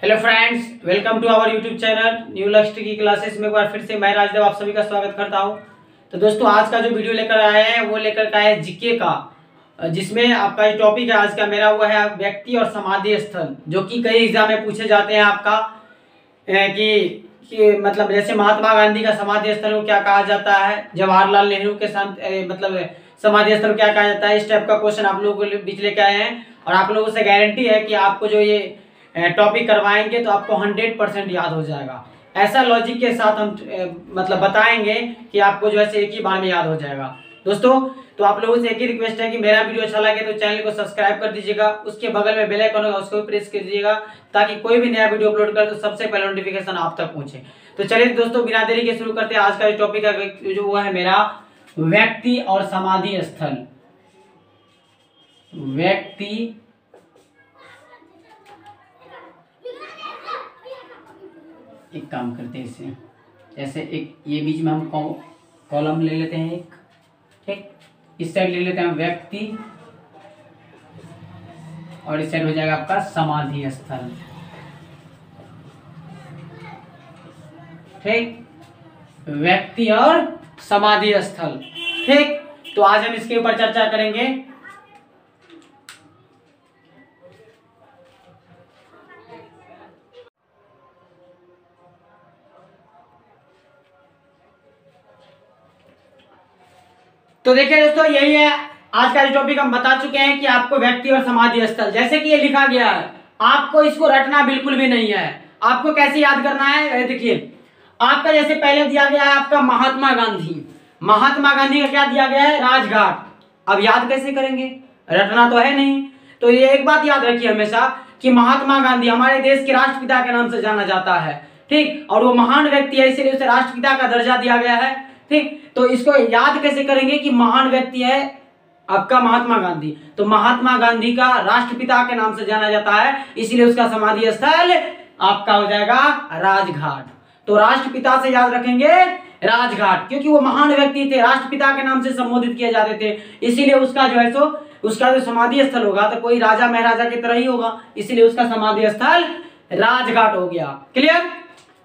Hello friends, welcome to our YouTube channel new Lakshya की classes में एक बार फिर से मैं राजदेव आप सभी का स्वागत करता हूं। तो दोस्तों, आज का जो वीडियो लेकर आए हैं वो लेकर आए हैं जीके का, जिसमें आपका जो टॉपिक है आज का मेरा वो है व्यक्ति और समाधि स्थल, जो कि कई एग्जाम में पूछे जाते हैं आपका कि मतलब जैसे महात्मा गांधी का समाधि स्थल को क्या कहा जाता है, जवाहरलाल नेहरू के मतलब समाधि स्थल क्या कहा जाता है। इस टाइप का क्वेश्चन आप लोगों को बीच लेके आए हैं और आप लोगों से गारंटी है कि आपको जो ये टॉपिक करवाएंगे तो आपको 100% याद हो जाएगा। ऐसा लॉजिक के साथ हम मतलब बताएंगे कि आपको जो है एक ही बार में याद हो जाएगा। दोस्तों, तो आप लोगों से एक ही रिक्वेस्ट है कि मेरा वीडियो अच्छा लगे तो चैनल को सब्सक्राइब कर दीजिएगा, उसके बगल में बेल आइकन होगा उसको भी प्रेस कर दीजिएगा ताकि कोई भी नया वीडियो अपलोड करे तो सबसे पहले नोटिफिकेशन आप तक पहुंचे। तो चलिए दोस्तों, बिना देरी के शुरू करते हैं। आज का जो टॉपिक है जो वो है मेरा व्यक्ति और समाधि स्थल। व्यक्ति एक काम करते हैं, इसे जैसे एक ये बीच में हम कॉलम ले लेते हैं एक, ठीक, इस साइड ले लेते हैं व्यक्ति और इस साइड हो जाएगा आपका समाधि स्थल। ठीक, व्यक्ति और समाधि स्थल। ठीक, तो आज हम इसके ऊपर चर्चा करेंगे। तो देखिए दोस्तों, यही है आज का जो टॉपिक हम बता चुके हैं कि आपको व्यक्ति और समाधि स्थल, जैसे कि ये लिखा गया है, आपको इसको रटना बिल्कुल भी नहीं है। आपको कैसे याद करना है, देखिए आपका जैसे पहले दिया गया है आपका महात्मा गांधी। महात्मा गांधी का क्या दिया गया है, राजघाट। अब याद कैसे करेंगे, रटना तो है नहीं। तो ये एक बात याद रखिए हमेशा कि महात्मा गांधी हमारे देश के राष्ट्रपिता के नाम से जाना जाता है। ठीक, और वो महान व्यक्ति है इसलिए उसे राष्ट्रपिता का दर्जा दिया गया है। ठीक, तो इसको याद कैसे करेंगे कि महान व्यक्ति है आपका महात्मा गांधी, तो महात्मा गांधी का राष्ट्रपिता के नाम से जाना जाता है इसलिए उसका समाधि स्थल आपका हो जाएगा राजघाट। तो राष्ट्रपिता से याद रखेंगे राजघाट, क्योंकि वो महान व्यक्ति थे, राष्ट्रपिता के नाम से संबोधित किए जाते थे, इसीलिए उसका जो है सो उसका जो समाधि स्थल होगा तो कोई राजा महाराजा की तरह ही होगा, इसीलिए उसका समाधि स्थल राजघाट हो गया। क्लियर।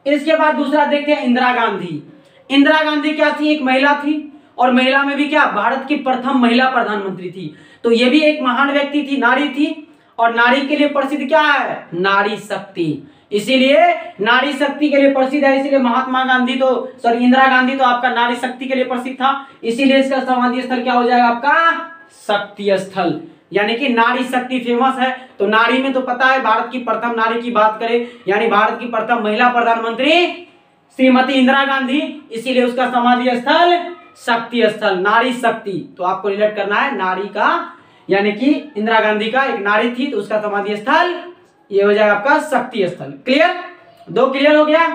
इसके बाद दूसरा देखते हैं इंदिरा गांधी। इंदिरा गांधी क्या थी, एक महिला थी और महिला में भी क्या, भारत की प्रथम महिला प्रधानमंत्री थी। तो ये भी एक महान व्यक्ति थी, नारी थी, और नारी के लिए प्रसिद्ध क्या है, नारी शक्ति, इसीलिए नारी शक्ति के लिए प्रसिद्ध है। इसीलिए महात्मा गांधी तो इंदिरा गांधी तो आपका नारी शक्ति के लिए प्रसिद्ध था, इसीलिए इसका समाधि स्थल क्या हो जाएगा आपका शक्ति स्थल, यानी कि नारी शक्ति फेमस है। तो नारी में तो पता है, भारत की प्रथम नारी की बात करें यानी भारत की प्रथम महिला प्रधानमंत्री श्रीमती इंदिरा गांधी, इसीलिए उसका समाधि स्थल शक्ति स्थल, नारी शक्ति। तो आपको रिलेट करना है नारी का, यानी कि इंदिरा गांधी का एक नारी थी तो उसका समाधि स्थल ये हो जाएगा आपका शक्ति स्थल। क्लियर, दो क्लियर हो गया।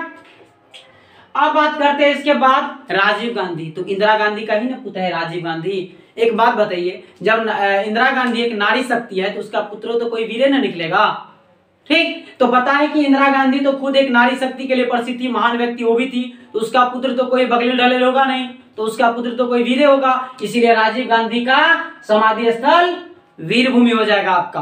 अब बात करते हैं इसके बाद राजीव गांधी। तो इंदिरा गांधी का ही ना पुत्र है राजीव गांधी। एक बात बताइए, जब इंदिरा गांधी एक नारी शक्ति है तो उसका पुत्र तो कोई वीर न निकलेगा। ठीक, तो पता है कि इंदिरा गांधी तो खुद एक नारी शक्ति के लिए प्रसिद्ध थी, महान व्यक्ति वो भी थी, तो उसका पुत्र तो कोई बगल ढले होगा नहीं, तो उसका पुत्र तो कोई वीर होगा, इसीलिए राजीव गांधी का समाधि स्थल वीर भूमि हो जाएगा आपका।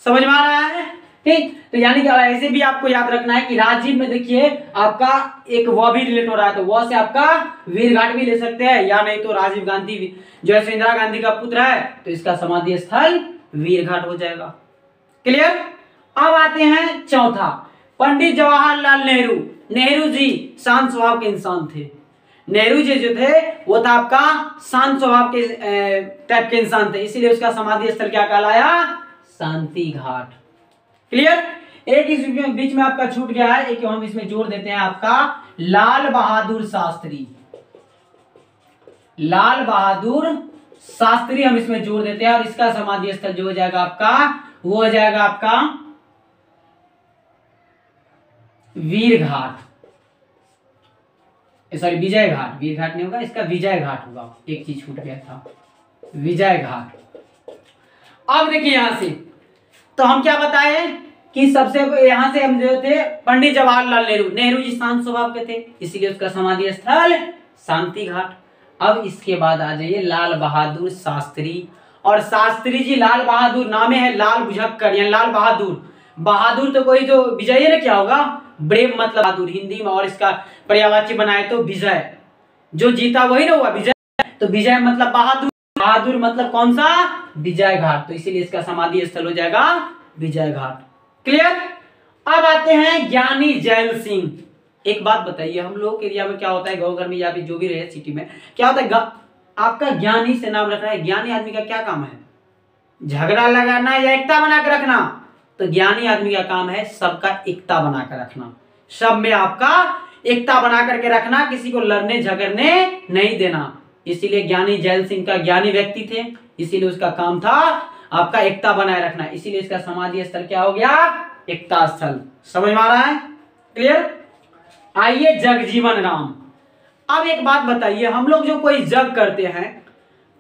समझ में आ रहा है। ठीक, तो यानी कि ऐसे भी आपको याद रखना है कि राजीव में देखिए आपका एक वह भी रिलेट हो रहा है, तो वह से आपका वीर घाट भी ले सकते हैं, या नहीं तो राजीव गांधी जो है इंदिरा गांधी का पुत्र है तो इसका समाधि स्थल वीर घाट हो जाएगा। क्लियर। अब आते हैं चौथा, पंडित जवाहरलाल नेहरू। नेहरू जी शांत स्वभाव के इंसान थे। नेहरू जी जो थे वो था आपका शांत स्वभाव के टाइप के इंसान थे, इसीलिए उसका समाधि स्थल क्या कहलाया, शांति घाट। क्लियर। एक इस बीच में आपका छूट गया है, एक हम इसमें जोड़ देते हैं आपका लाल बहादुर शास्त्री। लाल बहादुर शास्त्री हम इसमें जोड़ देते हैं और इसका समाधि स्थल जो हो जाएगा आपका वो हो जाएगा आपका वीर घाट, सॉरी विजय घाट। वीर घाट नहीं होगा, इसका विजय घाट होगा, एक चीज छूट गया था, विजय घाट। अब देखिए यहां से तो हम क्या बताए कि सबसे यहां से हम जो थे पंडित जवाहरलाल नेहरू, नेहरू जी शांत स्वभाव के थे इसीलिए उसका समाधि स्थल शांति घाट। अब इसके बाद आ जाइए लाल बहादुर शास्त्री, और शास्त्री जी लाल बहादुर नामे है लाल बुझक्कर, यानी लाल बहादुर बहादुर तो कोई जो विजय ने क्या होगा, ब्रेव मतलब बहादुर हिंदी में, और इसका पर्यायवाची बनाए तो विजय, जो जीता वही ना हुआ विजय, तो विजय मतलब बहादुर, बहादुर मतलब कौन सा, विजय घाट, तो इसीलिए इसका समाधि स्थल हो जाएगा विजय घाट। क्लियर। अब आते हैं ज्ञानी जैल सिंह। एक बात बताइए, हम लोग के एरिया में क्या होता है, गाँव घर में या फिर जो भी रहे सिटी में, क्या होता है, आपका ज्ञानी से नाम रखना है। ज्ञानी आदमी का क्या काम है, झगड़ा लगाना या एकता बना के रखना, तो ज्ञानी आदमी का काम है सबका एकता बना कर रखना, सब में आपका एकता बना करके रखना, किसी को लड़ने झगड़ने नहीं देना। इसीलिए ज्ञानी जैल सिंह का ज्ञानी व्यक्ति थे, इसीलिए उसका काम था आपका एकता बनाए रखना, इसीलिए इसका समाधि स्थल क्या हो गया, एकता स्थल। समझ में आ रहा है, क्लियर। आइए जगजीवन राम। अब एक बात बताइए, हम लोग जो कोई जग करते हैं,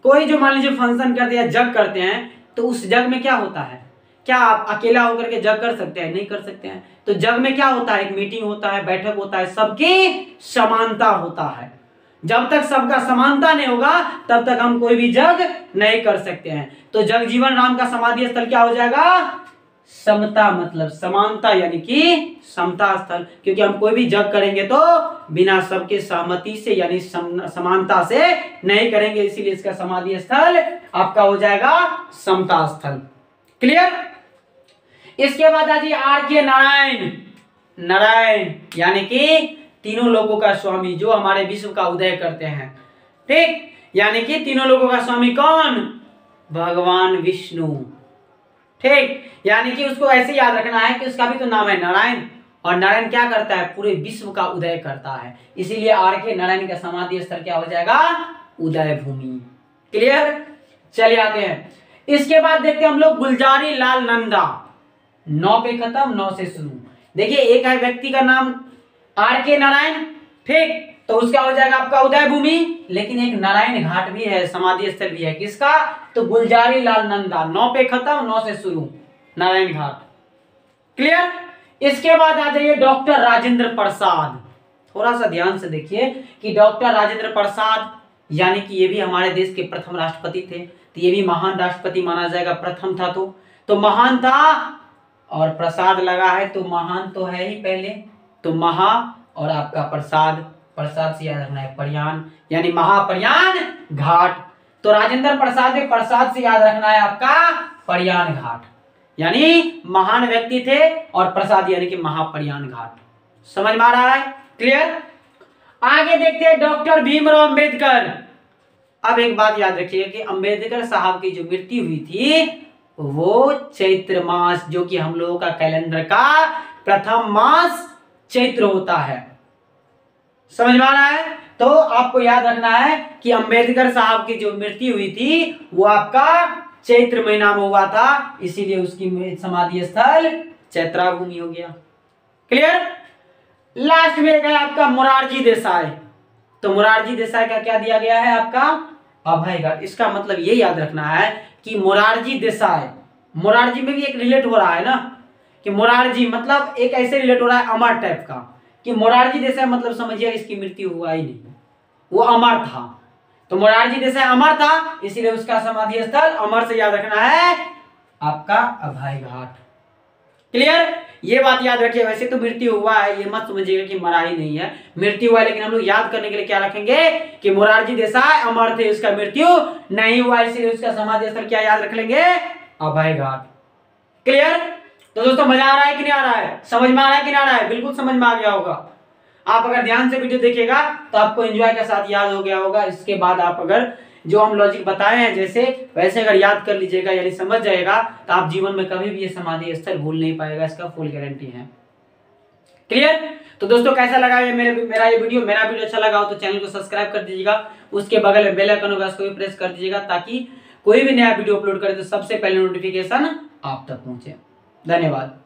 कोई जो मान लीजिए फंक्शन करते हैं, जग करते हैं, तो उस जग में क्या होता है, क्या आप अकेला होकर के जग कर सकते हैं, नहीं कर सकते हैं। तो जग में क्या होता है, एक मीटिंग होता है, बैठक होता है, सबकी समानता होता है। जब तक सबका समानता नहीं होगा तब तक हम कोई भी जग नहीं कर सकते हैं। तो जगजीवन राम का समाधि स्थल क्या हो जाएगा, समता मतलब समानता यानी कि समता स्थल, क्योंकि हम कोई भी जग करेंगे तो बिना सबके सहमति से यानी समानता से नहीं करेंगे, इसीलिए इसका समाधि स्थल आपका हो जाएगा समता स्थल। क्लियर। इसके बाद आइए आर के नारायण। नारायण यानी कि तीनों लोगों का स्वामी, जो हमारे विश्व का उदय करते हैं, ठीक, यानी कि तीनों लोगों का स्वामी कौन, भगवान विष्णु, ठीक, यानी कि उसको ऐसे याद रखना है कि उसका भी तो नाम है नारायण, और नारायण क्या करता है, पूरे विश्व का उदय करता है, इसीलिए आर के नारायण का समाधि स्थल क्या हो जाएगा, उदय भूमि। क्लियर। चलिए आते हैं, इसके बाद देखते हैं हम लोग गुलजारी लाल नंदा। 9 पे खत्म, 9 से शुरू। देखिए एक है व्यक्ति का नाम आर के नारायण, ठीक, तो उसका हो जाएगा आपका उदय भूमि, लेकिन एक नारायण घाट भी है, समाधि स्थल भी है, किसका, तो गुलजारी लाल नंदा। 9 पे खत्म, 9 से शुरू, नारायण घाट। क्लियर। इसके बाद आ जाइए डॉक्टर राजेंद्र प्रसाद। थोड़ा सा ध्यान से देखिए कि डॉक्टर राजेंद्र प्रसाद यानी कि ये भी हमारे देश के प्रथम राष्ट्रपति थे, तो ये भी महान राष्ट्रपति माना जाएगा, प्रथम था तो महान था, और प्रसाद लगा है तो महान तो है ही पहले, तो महा और आपका प्रसाद, प्रसाद से याद रखना है प्रयाण, यानी महाप्रयाण घाट। तो राजेंद्र प्रसाद में प्रसाद से याद रखना है आपका प्रयाण घाट, यानी महान व्यक्ति थे, और प्रसाद यानी कि महाप्रयाण घाट। समझ में आ रहा है, क्लियर। आगे देखते हैं डॉक्टर भीमराव अंबेडकर। अब एक बात याद रखिए कि अंबेडकर साहब की जो मृत्यु हुई थी वो चैत्र मास, जो कि हम लोगों का कैलेंडर का प्रथम मास चैत्र होता है। समझ में आ रहा है, तो आपको याद रखना है कि अंबेडकर साहब की जो मृत्यु हुई थी वो आपका चैत्र महीना में हुआ था, इसीलिए उसकी समाधि स्थल चैत्रा भूमि हो गया। क्लियर। लास्ट में है आपका मोरारजी देसाई। तो मोरारजी देसाई का क्या दिया गया है आपका, अभयगढ़। इसका मतलब ये याद रखना है कि मोरारजी देसाई, मोरारजी में भी एक रिलेट हो रहा है ना, कि मोरारजी मतलब एक ऐसे रिलेट हो रहा है अमर टाइप का, कि मोरारजी देसाई मतलब समझिए इसकी मृत्यु हुआ ही नहीं, वो अमर था, तो मोरारजी देसाई अमर था, इसीलिए उसका समाधि स्थल अमर से याद रखना है आपका अभय घाट। क्लियर। ये बात याद रखिए, वैसे तो मृत्यु हुआ है, ये मत समझिएगा कि मरा ही नहीं है, मृत्यु हुआ है, लेकिन हम लोग याद करने के लिए क्या रखेंगे कि मोरारजी देसाई अमर थे, उसका मृत्यु नहीं हुआ, इसलिए उसका समाधि स्थल क्या याद रख लेंगे, अभय घाट। क्लियर। तो दोस्तों मजा आ रहा है कि नहीं आ रहा है, समझ में आ रहा है कि नहीं आ रहा है, बिल्कुल समझ में आ गया होगा। आप अगर ध्यान से वीडियो देखिएगा तो आपको एंजॉय के साथ याद हो गया होगा। इसके बाद आप अगर जो हम लॉजिक बताए हैं जैसे वैसे अगर याद कर लीजिएगा यानी समझ जाएगा, तो आप जीवन में कभी भी ये समाधि स्थल भूल नहीं पाएगा, इसका फुल गारंटी है। क्लियर। तो दोस्तों कैसा लगा ये मेरा वीडियो अच्छा लगा हो तो चैनल को सब्सक्राइब कर दीजिएगा, उसके बगल में बेल आइकन होगा उसको भी प्रेस कर दीजिएगा, ताकि कोई भी नया वीडियो अपलोड करे तो सबसे पहले नोटिफिकेशन आप तक पहुंचे। धन्यवाद।